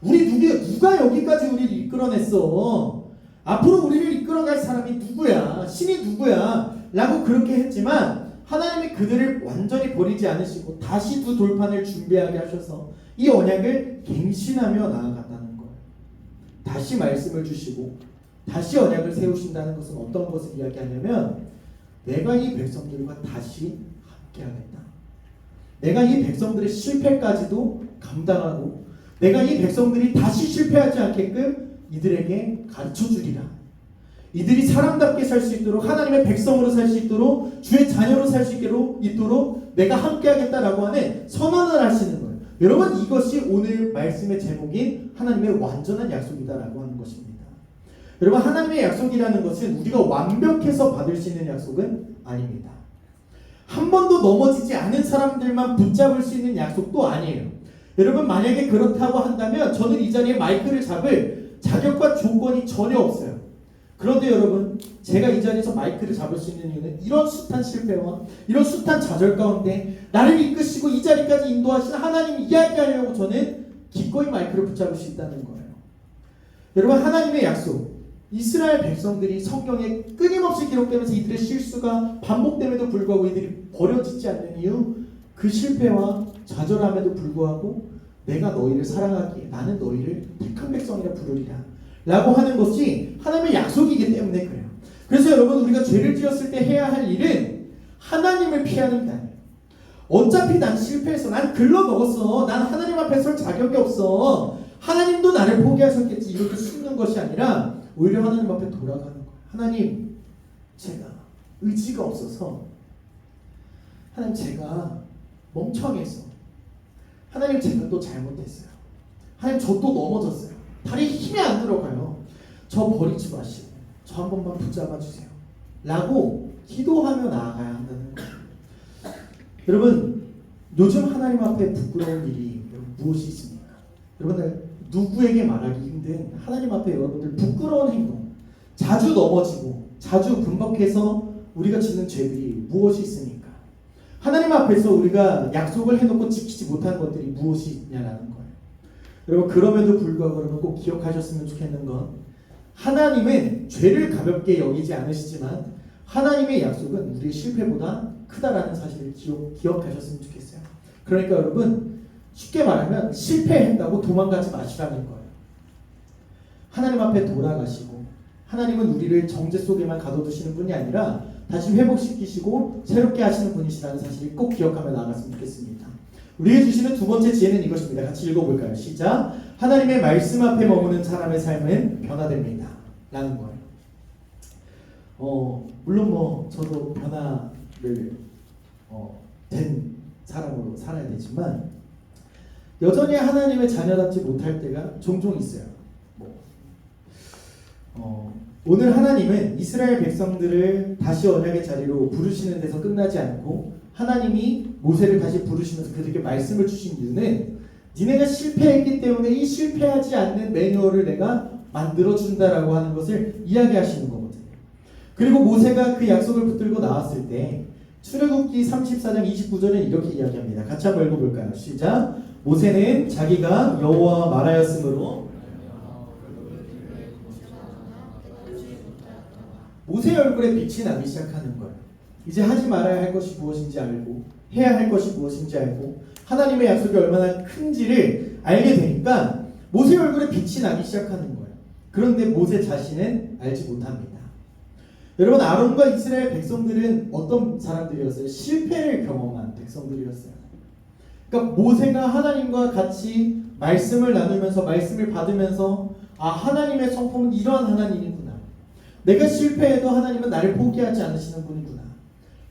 누가 여기까지 우리를 이끌어냈어? 앞으로 우리를 이끌어갈 사람이 누구야? 신이 누구야? 라고 그렇게 했지만 하나님이 그들을 완전히 버리지 않으시고 다시 두 돌판을 준비하게 하셔서 이 언약을 갱신하며 나아갔다는 거예요. 다시 말씀을 주시고 다시 언약을 세우신다는 것은 어떤 것을 이야기하냐면 내가 이 백성들과 다시 함께하겠다. 내가 이 백성들의 실패까지도 감당하고 내가 이 백성들이 다시 실패하지 않게끔 이들에게 가르쳐주리라. 이들이 사람답게 살 수 있도록 하나님의 백성으로 살 수 있도록 주의 자녀로 살 수 있도록 내가 함께하겠다라고 하는 선언을 하시는 거예요. 여러분 이것이 오늘 말씀의 제목인 하나님의 완전한 약속이다라고 하는 것입니다. 여러분 하나님의 약속이라는 것은 우리가 완벽해서 받을 수 있는 약속은 아닙니다. 한 번도 넘어지지 않은 사람들만 붙잡을 수 있는 약속도 아니에요. 여러분 만약에 그렇다고 한다면 저는 이 자리에 마이크를 잡을 자격과 조건이 전혀 없어요. 그런데 여러분 제가 이 자리에서 마이크를 잡을 수 있는 이유는 이런 숱한 실패와 이런 숱한 좌절 가운데 나를 이끄시고 이 자리까지 인도하신 하나님 이야기하려고 저는 기꺼이 마이크를 붙잡을 수 있다는 거예요. 여러분 하나님의 약속 이스라엘 백성들이 성경에 끊임없이 기록되면서 이들의 실수가 반복됨에도 불구하고 이들이 버려지지 않는 이유, 그 실패와 좌절함에도 불구하고 내가 너희를 사랑하기에 나는 너희를 택한 백성이라 부르리라 라고 하는 것이 하나님의 약속이기 때문에 그래요. 그래서 여러분, 우리가 죄를 지었을 때 해야 할 일은 하나님을 피하는 게 아니에요. 어차피 난 실패했어, 난 글러먹었어, 난 하나님 앞에 설 자격이 없어, 하나님도 나를 포기하셨겠지, 이렇게 숨는 것이 아니라 오히려 하나님 앞에 돌아가는 거예요. 하나님, 제가 의지가 없어서, 하나님 제가 멍청해서, 하나님 제가 또 잘못했어요, 하나님 저 또 넘어졌어요, 다리에 힘이 안 들어가요, 저 버리지 마시고 저 한 번만 붙잡아 주세요 라고 기도하며 나아가야 한다는 거예요. 여러분, 요즘 하나님 앞에 부끄러운 일이 무엇이 있습니까? 여러분들, 누구에게 말하기 힘든 하나님 앞에 여러분들 부끄러운 행동, 자주 넘어지고 자주 금박해서 우리가 짓는 죄들이 무엇이 있습니까? 하나님 앞에서 우리가 약속을 해놓고 지키지 못한 것들이 무엇이 있냐라는 거예요. 여러분, 그럼에도 불구하고 여러분 꼭 기억하셨으면 좋겠는 건, 하나님은 죄를 가볍게 여기지 않으시지만 하나님의 약속은 우리의 실패보다 크다라는 사실을 기억하셨으면 좋겠어요. 그러니까 여러분, 쉽게 말하면 실패했다고 도망가지 마시라는 거예요. 하나님 앞에 돌아가시고, 하나님은 우리를 정죄 속에만 가둬두시는 분이 아니라 다시 회복시키시고 새롭게 하시는 분이시라는 사실을 꼭 기억하며 나아갔으면 좋겠습니다. 우리에게 주시는 두 번째 지혜는 이것입니다. 같이 읽어볼까요? 시작. 하나님의 말씀 앞에 머무는 사람의 삶은 변화됩니다 라는 거예요. 물론 저도 변화를 된 사람으로 살아야 되지만 여전히 하나님의 자녀답지 못할 때가 종종 있어요. 오늘 하나님은 이스라엘 백성들을 다시 언약의 자리로 부르시는 데서 끝나지 않고, 하나님이 모세를 다시 부르시면서 그들에게 말씀을 주신 이유는 니네가 실패했기 때문에 이 실패하지 않는 매뉴얼을 내가 만들어준다라고 하는 것을 이야기하시는 거거든요. 그리고 모세가 그 약속을 붙들고 나왔을 때 출애굽기 34장 29절은 이렇게 이야기합니다. 같이 한번 읽어볼까요? 시작. 모세는 자기가 여호와와 말하였으므로, 모세의 얼굴에 빛이 나기 시작하는 거예요. 이제 하지 말아야 할 것이 무엇인지 알고 해야 할 것이 무엇인지 알고 하나님의 약속이 얼마나 큰지를 알게 되니까 모세의 얼굴에 빛이 나기 시작하는 거예요. 그런데 모세 자신은 알지 못합니다. 여러분, 아론과 이스라엘 백성들은 어떤 사람들이었어요? 실패를 경험한 백성들이었어요. 그러니까 모세가 하나님과 같이 말씀을 나누면서 말씀을 받으면서, 하나님의 성품은 이러한 하나님이구나, 내가 실패해도 하나님은 나를 포기하지 않으시는 분이구나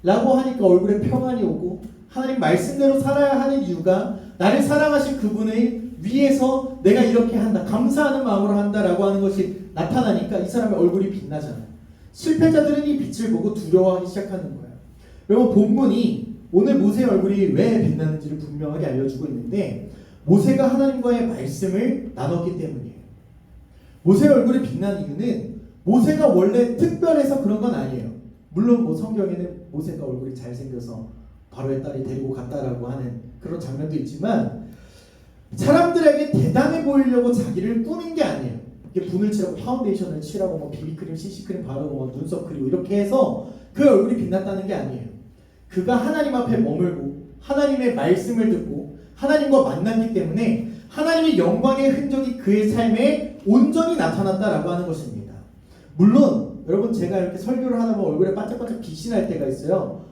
라고 하니까 얼굴에 평안이 오고, 하나님 말씀대로 살아야 하는 이유가 나를 사랑하신 그분의 위에서 내가 이렇게 한다, 감사하는 마음으로 한다라고 하는 것이 나타나니까 이 사람의 얼굴이 빛나잖아요. 실패자들은 이 빛을 보고 두려워하기 시작하는 거예요. 여러분, 본문이 오늘 모세의 얼굴이 왜 빛나는지를 분명하게 알려주고 있는데, 모세가 하나님과의 말씀을 나눴기 때문이에요. 모세의 얼굴이 빛나는 이유는 모세가 원래 특별해서 그런 건 아니에요. 물론 성경에는 모세가 얼굴이 잘생겨서 바로의 딸이 데리고 갔다라고 하는 그런 장면도 있지만, 사람들에게 대단해 보이려고 자기를 꾸민 게 아니에요. 이게 분을 칠하고 파운데이션을 칠하고 비비크림, CC크림 바르고 눈썹 그리고 이렇게 해서 그 얼굴이 빛났다는 게 아니에요. 그가 하나님 앞에 머물고 하나님의 말씀을 듣고 하나님과 만났기 때문에 하나님의 영광의 흔적이 그의 삶에 온전히 나타났다라고 하는 것입니다. 물론 여러분, 제가 이렇게 설교를 하다 보면 얼굴에 반짝반짝 빛이 날 때가 있어요.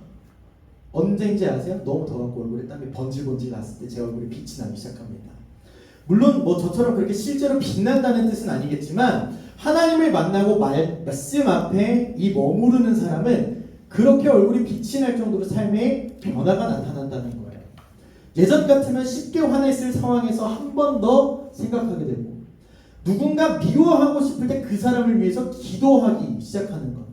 언제인지 아세요? 너무 더웠고 얼굴에 땀이 번질번질 났을 때 제 얼굴에 빛이 나기 시작합니다. 물론 저처럼 그렇게 실제로 빛난다는 뜻은 아니겠지만, 하나님을 만나고 말씀 앞에 이 머무르는 사람은 그렇게 얼굴이 빛이 날 정도로 삶에 변화가 나타난다는 거예요. 예전 같으면 쉽게 화냈을 상황에서 한 번 더 생각하게 되고, 누군가 미워하고 싶을 때 그 사람을 위해서 기도하기 시작하는 것,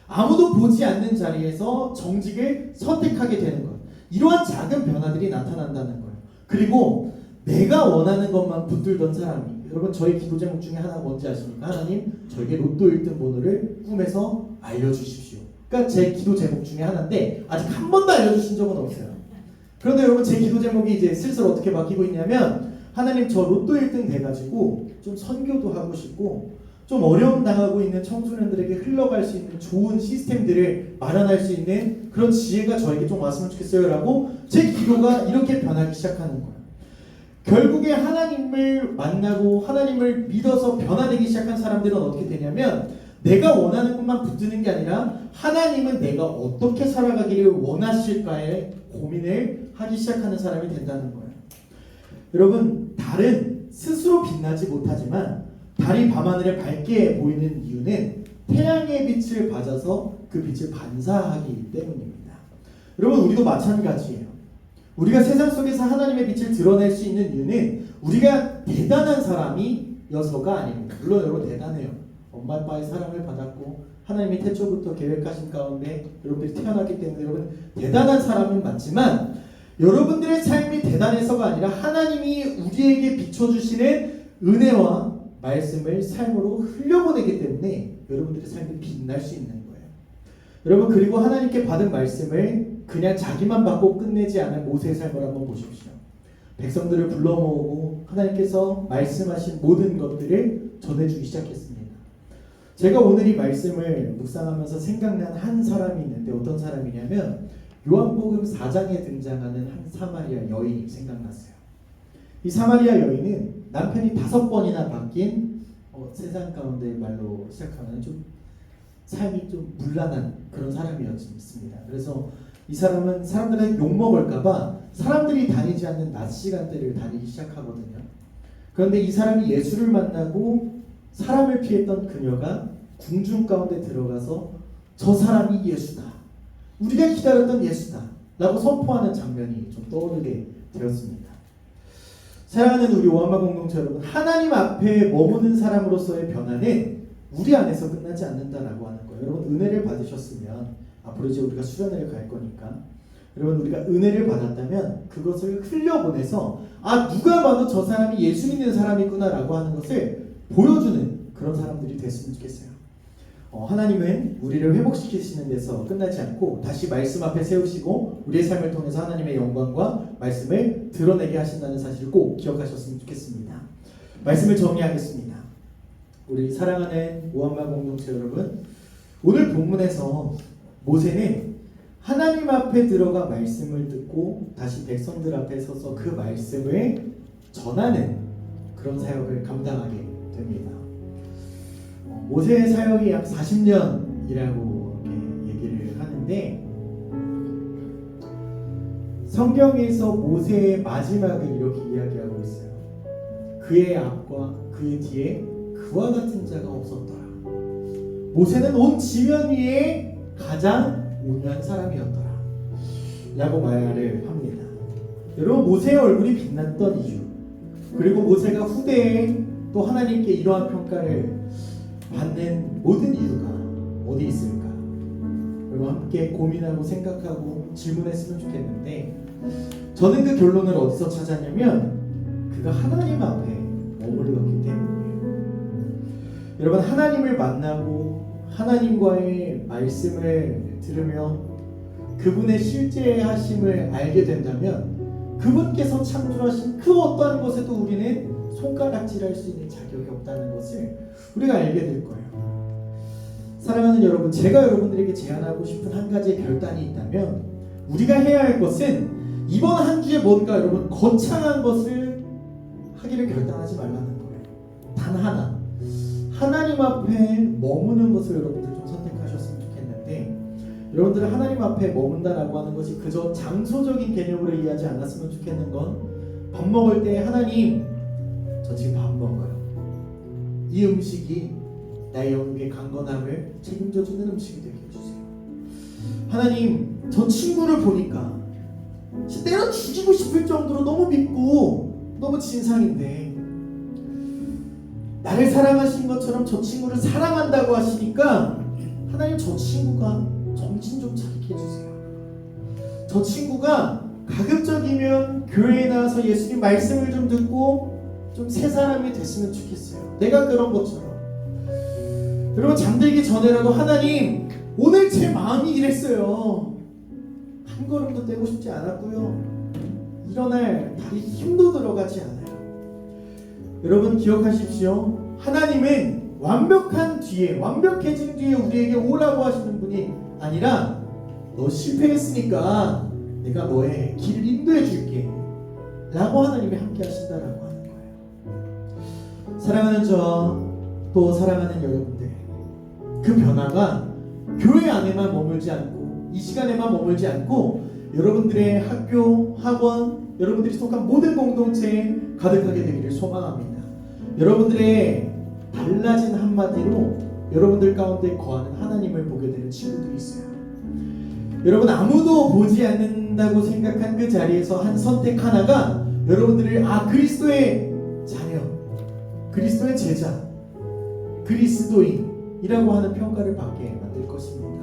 아무도 보지 않는 자리에서 정직을 선택하게 되는 것, 이러한 작은 변화들이 나타난다는 거예요. 그리고 내가 원하는 것만 붙들던 사람이, 여러분, 저희 기도 제목 중에 하나가 뭔지 아십니까? 하나님, 저에게 로또 1등 번호를 꿈에서 알려주십시오. 그러니까 제 기도 제목 중에 하나인데 아직 한 번도 알려주신 적은 없어요. 그런데 여러분, 제 기도 제목이 이제 슬슬 어떻게 바뀌고 있냐면, 하나님, 저 로또 1등 돼가지고 좀 선교도 하고 싶고 좀 어려움 당하고 있는 청소년들에게 흘러갈 수 있는 좋은 시스템들을 마련할 수 있는 그런 지혜가 저에게 좀 왔으면 좋겠어요 라고 제 기도가 이렇게 변하기 시작하는 거예요. 결국에 하나님을 만나고 하나님을 믿어서 변화되기 시작한 사람들은 어떻게 되냐면 내가 원하는 것만 붙드는 게 아니라 하나님은 내가 어떻게 살아가기를 원하실까에 고민을 하기 시작하는 사람이 된다는 거예요. 여러분, 달은 스스로 빛나지 못하지만 달이 밤하늘에 밝게 보이는 이유는 태양의 빛을 받아서 그 빛을 반사하기 때문입니다. 여러분, 우리도 마찬가지예요. 우리가 세상 속에서 하나님의 빛을 드러낼 수 있는 이유는 우리가 대단한 사람이어서가 아닙니다. 물론 여러분 대단해요. 엄마 아빠의 사랑을 받았고 하나님이 태초부터 계획하신 가운데 여러분들이 태어났기 때문에 여러분 대단한 사람은 맞지만 여러분들의 삶이 대단해서가 아니라 하나님이 우리에게 비춰주시는 은혜와 말씀을 삶으로 흘려보내기 때문에 여러분들의 삶이 빛날 수 있는 거예요. 여러분, 그리고 하나님께 받은 말씀을 그냥 자기만 받고 끝내지 않은 모세의 삶을 한번 보십시오. 백성들을 불러 모으고 하나님께서 말씀하신 모든 것들을 전해주기 시작했습니다. 제가 오늘 이 말씀을 묵상하면서 생각난 한 사람이 있는데 어떤 사람이냐면 요한복음 4장에 등장하는 한 사마리아 여인이 생각났어요. 이 사마리아 여인은 남편이 5번이나 바뀐 세상 가운데 말로 시작하면 좀 삶이 좀 문란한 그런 사람이었습니다. 그래서 이 사람은 사람들한테 욕먹을까봐 사람들이 다니지 않는 낮 시간대를 다니기 시작하거든요. 그런데 이 사람이 예수를 만나고 사람을 피했던 그녀가 궁중 가운데 들어가서 저 사람이 예수다, 우리가 기다렸던 예수다 라고 선포하는 장면이 좀 떠오르게 되었습니다. 사랑하는 우리 오한마 공동체 여러분, 하나님 앞에 머무는 사람으로서의 변화는 우리 안에서 끝나지 않는다라고 하는 거예요. 여러분, 은혜를 받으셨으면 앞으로 이제 우리가 수련회를 갈 거니까 여러분, 우리가 은혜를 받았다면 그것을 흘려보내서 누가 봐도 저 사람이 예수 믿는 사람이구나 라고 하는 것을 보여주는 그런 사람들이 됐으면 좋겠어요. 하나님은 우리를 회복시키시는 데서 끝나지 않고 다시 말씀 앞에 세우시고 우리의 삶을 통해서 하나님의 영광과 말씀을 드러내게 하신다는 사실을 꼭 기억하셨으면 좋겠습니다. 말씀을 정리하겠습니다. 우리 사랑하는 오한마 공동체 여러분, 오늘 본문에서 모세는 하나님 앞에 들어가 말씀을 듣고 다시 백성들 앞에 서서 그 말씀을 전하는 그런 사역을 감당하게 됩니다. 모세의 사역이 약 40년이라고 얘기를 하는데 성경에서 모세의 마지막을 이렇게 이야기하고 있어요. 그의 앞과 그의 뒤에 그와 같은 자가 없었더라. 모세는 온 지면 위에 가장 온유한 사람이었더라 라고 말을 합니다. 여러분, 모세의 얼굴이 빛났던 이유, 그리고 모세가 후대에 또 하나님께 이러한 평가를 받는 모든 이유가 어디 있을까? 여러분, 함께 고민하고 생각하고 질문했으면 좋겠는데 저는 그 결론을 어디서 찾았냐면 그가 하나님 앞에 머물렀기 때문이에요. 여러분, 하나님을 만나고 하나님과의 말씀을 들으며 그분의 실제하심을 알게 된다면 그분께서 창조하신 그 어떠한 것에도 우리는 손가락질할 수 있는 자격이 없다는 것을 우리가 알게 될 거예요. 사랑하는 여러분, 제가 여러분들에게 제안하고 싶은 한 가지의 결단이 있다면 우리가 해야 할 것은 이번 한 주에 뭔가 여러분 거창한 것을 하기를 결단하지 말라는 거예요. 단 하나, 하나님 앞에 머무는 것을 여러분들 좀 선택하셨으면 좋겠는데 여러분들은 하나님 앞에 머문다라고 하는 것이 그저 장소적인 개념으로 이해하지 않았으면 좋겠는 건 밥 먹을 때 하나님, 저 지금 밥 먹어요. 이 음식이 나의 영육의 강건함을 책임져주는 음식이 되게 해주세요. 하나님, 저 친구를 보니까 때려 죽이고 싶을 정도로 너무 밉고 너무 진상인데 나를 사랑하신 것처럼 저 친구를 사랑한다고 하시니까 하나님, 저 친구가 정신 좀 차리게 해주세요. 저 친구가 가급적이면 교회에 나와서 예수님 말씀을 좀 듣고 좀 새 사람이 됐으면 좋겠어요. 내가 그런 것처럼. 여러분, 잠들기 전에라도 하나님, 오늘 제 마음이 이랬어요. 한 걸음도 떼고 싶지 않았고요. 일어날 다리 힘도 들어가지 않아요. 여러분, 기억하십시오. 하나님은 완벽한 뒤에, 완벽해진 뒤에 우리에게 오라고 하시는 분이 아니라 너 실패했으니까 내가 너의 길을 인도해 줄게 라고 하나님이 함께 하신다라고 하는 거예요. 사랑하는 저 또 사랑하는 여러분들, 그 변화가 교회 안에만 머물지 않고 이 시간에만 머물지 않고 여러분들의 학교, 학원, 여러분들이 속한 모든 공동체에 가득하게 되기를 소망합니다. 여러분들의 달라진 한마디로 여러분들 가운데 거하는 하나님을 보게 되는 친구들이 있어요. 여러분, 아무도 보지 않는다고 생각한 그 자리에서 한 선택 하나가 여러분들을 그리스도의 자녀, 그리스도의 제자, 그리스도인이라고 하는 평가를 받게 만들 것입니다.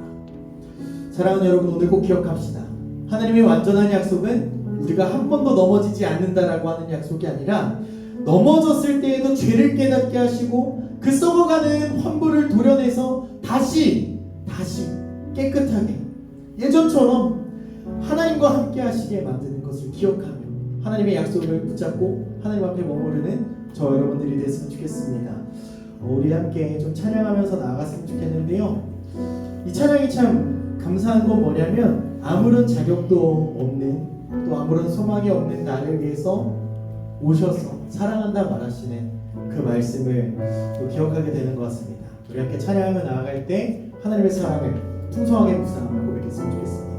사랑하는 여러분, 오늘 꼭 기억합시다. 하나님의 완전한 약속은 우리가 한 번도 넘어지지 않는다라고 하는 약속이 아니라 넘어졌을 때에도 죄를 깨닫게 하시고 그 썩어가는 환부를 도려내서 다시 깨끗하게 예전처럼 하나님과 함께 하시게 만드는 것을 기억하며 하나님의 약속을 붙잡고 하나님 앞에 머무르는 저 여러분들이 됐으면 좋겠습니다. 우리 함께 좀 찬양하면서 나아갔으면 좋겠는데요. 이 찬양이 참 감사한 건 뭐냐면 아무런 자격도 없는, 또 아무런 소망이 없는 나를 위해서 오셔서 사랑한다 말하시는 그 말씀을 또 기억하게 되는 것 같습니다. 우리 함께 찬양하며 나아갈 때 하나님의 사랑을 풍성하게 묵상하며 고백했으면 좋겠습니다.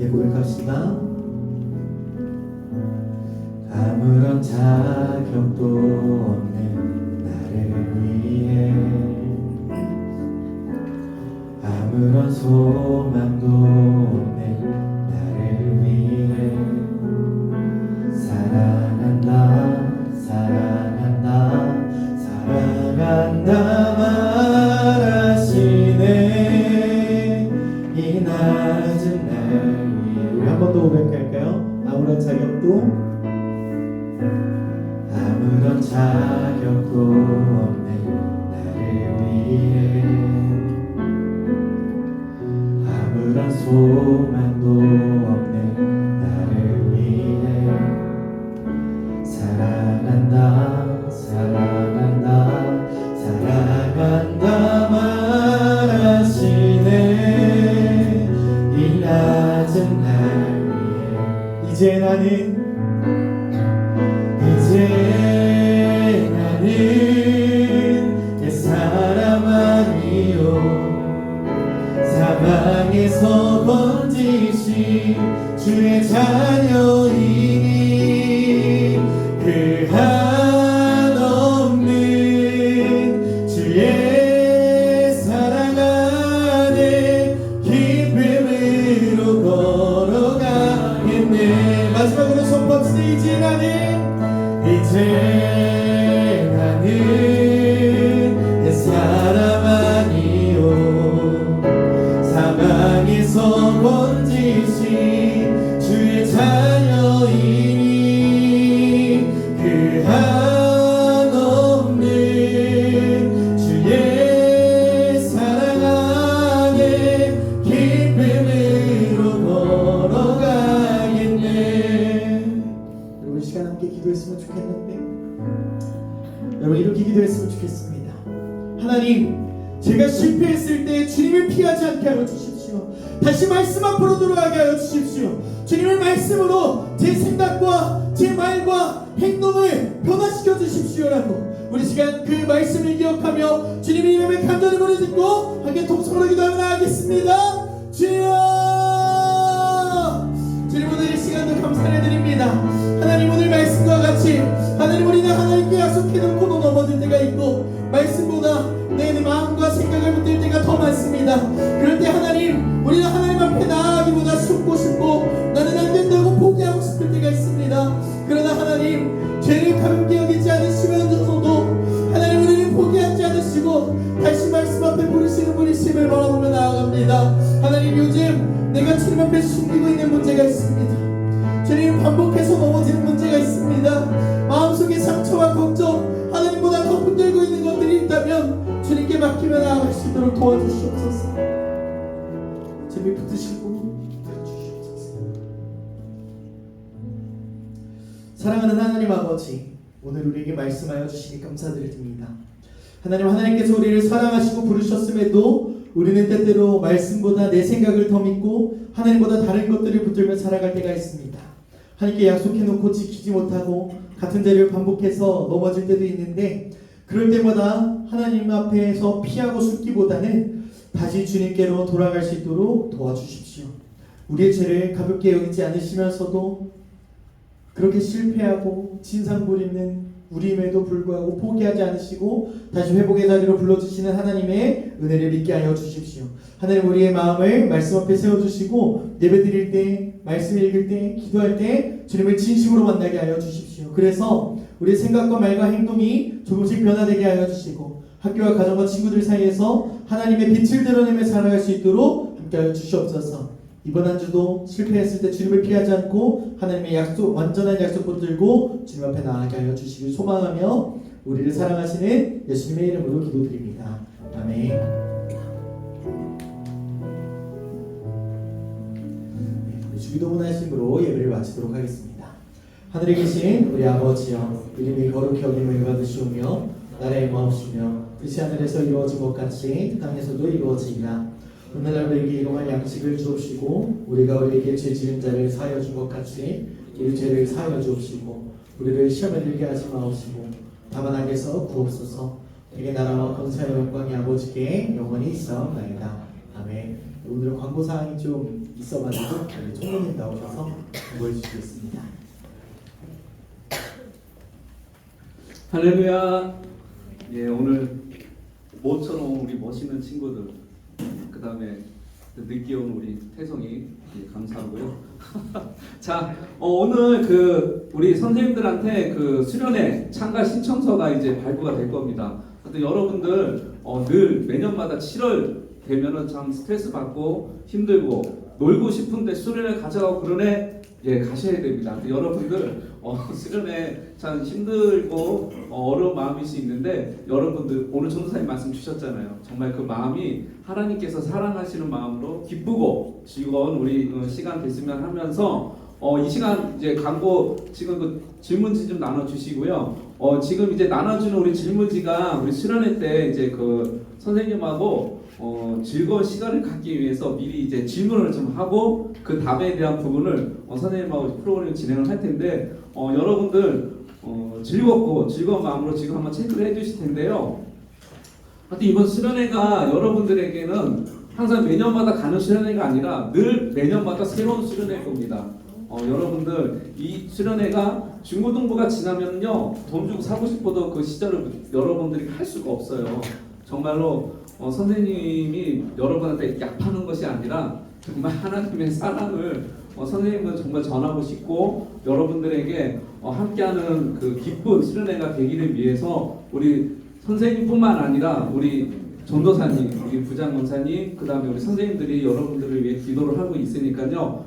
예, 고백합시다. 아무런 자격도 없는 나를 위해, 아무런 소망도 없는 나를 위해 사랑한다, 사랑한다, 사랑한다 말하시네. 이 낮은 날 위해 우리 한 번 더 고백할까요? 아무런 자격도 없는 나를 위해, 아무런 소망도 없는 나를 위해 사랑한다, 사랑한다, 사랑한다 말하시네. 이 낮은 날 위해 이제 나는 내 사람 아니요, 사방에서 번지신 주의 자녀이니 그 한없는 주의 사랑 안에 기쁨으로 걸어가겠네. 마지막으로 손박수. 이제 나는 내 사람 아니요, 사방에서 번지신 주의 자녀이니 그 한없는 주의 사랑 안에 기쁨으로 걸어가겠네. 여러분, 시간 함께 기도했으면 좋겠는데, 여러분 이렇게 기도했으면 좋겠습니다. 하나님, 제가 실패했을 때 주님을 피하지 않게 하여 주십시오. 다시 말씀 앞으로 돌아가게 하여 주십시오. 주님의 말씀으로 제 생각과 제 말과 행동을 변화시켜 주십시오라고 우리 시간 그 말씀을 기억하며 주님의 이름에 간절히 노래 듣고 함께 통성으로 기도하며 나아가겠습니다. 주여, 주님 오늘 이 시간도 감사를 드립니다. 하나님, 오늘 말씀과 같이 하나님, 우리는 하나님께 약속해놓고도 넘어질 때가 있고 말씀보다 내 마음과 생각을 붙들 때가 더 많습니다. 그럴 때 하나님, 우리는 하나님 앞에 나아가기보다 숨고 싶고 나는 안 된다고 포기하고 싶을 때가 있습니다. 그러나 하나님, 죄를 가볍게 여기지 않으시면서도 하나님, 우리를 포기하지 않으시고 다시 말씀 앞에 부르시는 분이심을 바라보며 나아갑니다. 하나님, 요즘 내가 주님 앞에 숨기고 있는 문제가 있습니다. 주님, 반복해서 넘어지는 문제가 있습니다. 마음속에 상처와 걱정, 하나님보다 더 붙들고 있는 것들이 있다면 주님께 맡기며 나아갈 수 있도록 도와주시옵소서. 주님 붙드시고 주시옵소서. 사랑하는 하나님 아버지, 오늘 우리에게 말씀하여 주시니 감사드립니다. 하나님께서 우리를 사랑하시고 부르셨음에도 우리는 때때로 말씀보다 내 생각을 더 믿고 하나님보다 다른 것들을 붙들며 살아갈 때가 있습니다. 하나님께 약속해놓고 지키지 못하고 같은 죄를 반복해서 넘어질 때도 있는데, 그럴 때마다 하나님 앞에서 피하고 숨기보다는 다시 주님께로 돌아갈 수 있도록 도와주십시오. 우리의 죄를 가볍게 여기지 않으시면서도 그렇게 실패하고 진상 부리는 우리임에도 불구하고 포기하지 않으시고 다시 회복의 자리로 불러주시는 하나님의 은혜를 믿게 하여 주십시오. 하나님, 우리의 마음을 말씀 앞에 세워주시고 예배 드릴 때, 말씀 읽을 때, 기도할 때 주님을 진심으로 만나게 하여 주십시오. 그래서 우리의 생각과 말과 행동이 조금씩 변화되게 하여 주시고 학교와 가정과 친구들 사이에서 하나님의 빛을 드러내며 살아갈 수 있도록 함께 하여 주시옵소서. 이번 한 주도 실패했을 때 주님을 피하지 않고 하나님의 약속, 완전한 약속 붙들고 주님 앞에 나아가게 하여 주시길 소망하며 우리를 사랑하시는 예수님의 이름으로 기도드립니다. 아멘. 우리 주기도 문화심으로 예배를 마치도록 하겠습니다. 하늘에 계신 우리 아버지여, 이름이 거룩히 여김을 받으시오며 나라의 마옵시며 뜻이 하늘에서 이루어진 것 같이 땅에서도 이루어지리라. 오늘날 우리에게 일용할 양식을 주옵시고 우리가 우리에게 죄 지은 자를 사하여 준 것 같이 우리 죄를 사하여 주옵시고 우리를 시험에 들게 하지 마옵시고 다만 악에서 구옵소서. 내게 나라와 권세와 영광이 아버지께 영원히 있사옵나이다. 아멘. 오늘은 광고사항이 좀 있어가지고 우리 총무님 나오셔서 공부해 주시겠습니다. 할렐루야. 예, 오늘 모처럼 우리 멋있는 친구들, 그 다음에 늦게 온 우리 태성이, 예, 감사하고요. 자, 오늘 우리 선생님들한테 수련회 참가 신청서가 이제 발부가 될 겁니다. 하여튼 여러분들 늘 매년마다 7월 되면은 참 스트레스 받고 힘들고 놀고 싶은데 수련회 가져가고 그러네. 예, 가셔야 됩니다. 여러분들 수련회 참 힘들고 어려운 마음일 수 있는데, 여러분들 오늘 전도사님 말씀 주셨잖아요. 정말 그 마음이 하나님께서 사랑하시는 마음으로 기쁘고 즐거운 우리 시간 됐으면 하면서 이 시간 이제 광고 지금 질문지 좀 나눠주시고요. 지금 이제 나눠주는 우리 질문지가 우리 수련회 때 이제 선생님하고 즐거운 시간을 갖기 위해서 미리 이제 질문을 좀 하고 그 답에 대한 부분을 선생님하고 프로그램 진행을 할 텐데, 여러분들 즐겁고 즐거운 마음으로 지금 한번 체크를 해주실 텐데요. 하여튼 이번 수련회가 여러분들에게는 항상 매년마다 가는 수련회가 아니라 늘 매년마다 새로운 수련회일 겁니다. 여러분들 이 수련회가 중고등부가 지나면요, 돈 주고 사고 싶어도 그 시절을 여러분들이 할 수가 없어요. 정말로 선생님이 여러분한테 약 파는 것이 아니라 정말 하나님의 사랑을 선생님은 정말 전하고 싶고 여러분들에게 함께하는 그 기쁜 수련회가 되기를 위해서 우리 선생님뿐만 아니라 우리 전도사님, 우리 부장검사님, 그 다음에 우리 선생님들이 여러분들을 위해 기도를 하고 있으니까요.